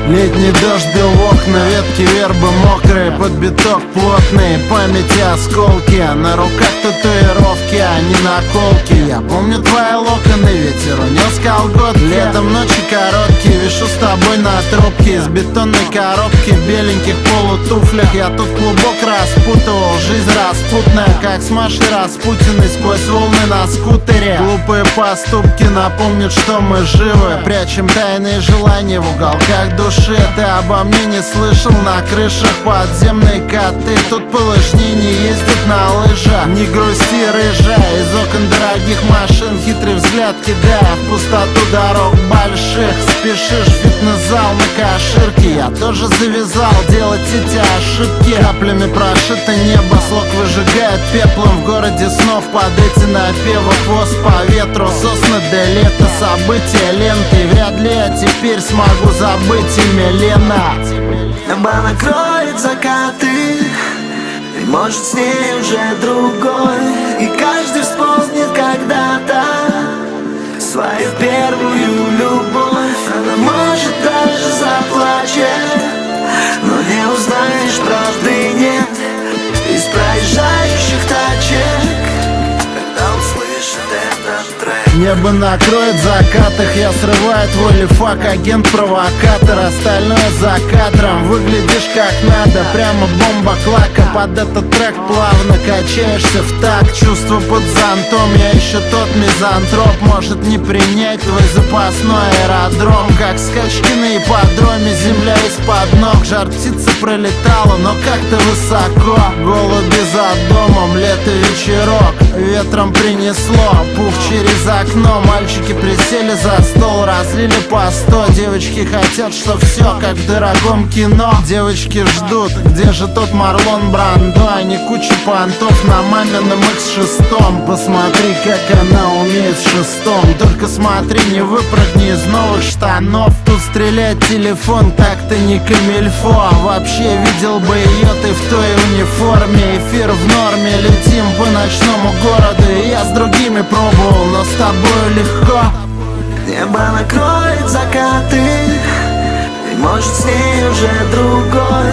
Летний дождь бил в окна, ветки вербы мокрые, под биток плотные, памяти осколки, на руках татуировки, а не наколки. Я помню твои локоны, ветер унес колготки. Летом ночи короткие, вишу с тобой на трубке из бетонной коробки в беленьких полутуфлях. Я тут клубок распутывал, жизнь распутная, как с Машей Распутиной сквозь волны на скутере. Глупые поступки напомнят, что мы живы, прячем тайные желания в уголках души. Ты обо мне не слышал, на крышах подземные коты. Тут полышни не ездят на лыжах. Не грусти, рыжая, из окон дорогих машин хитрый взгляд кидая в пустоту дорог больших. Спешишь в фитнес-зал на каширке, я тоже завязал делать эти ошибки. Каплями прошито небо, слог выжигает пеплом в городе снов. Под эти напевы хвост по ветру, сосны до лета, события ленты. И вряд ли я теперь смогу забыть имя Лена. Небо накроет закаты, и может с ней уже другой. И каждый вспомнит когда-то свою первую любовь. Она может даже заплачет, но не узнаешь, правды нет из проезжающих тачек, когда услышит этот трек. Небо накроет в закатах, я срываю твой лифак, агент-провокатор, остальное за кадром. Выглядишь как надо, прямо бомба клака. Под этот трек плавно качаешься в такт. Чувство под зонтом, я еще тот мизантроп. Может не принять твой запасной аэродром. Как скачки на ипподроме, земля из-под ног. Жар птица пролетала, но как-то высоко. Голуби за домом, лето вечерок, ветром принесло пух через окно. Мальчики присели за стол, разлили по 100. Девочки хотят, что все как в дорогом кино. Девочки ждут, где же тот Марлон Брандо, а не куча понтов на мамином X6. Посмотри, как она умеет в шестом. Только смотри, не выпрыгни из новых штанов. Тут стреляет телефон, так-то не камильфо. Вообще видел бы ее ты в той униформе. Эфир в норме, летим по ночному городу. И я с другими пробовал, но с тобой легко. Небо накроет закаты, и может с ней уже другой.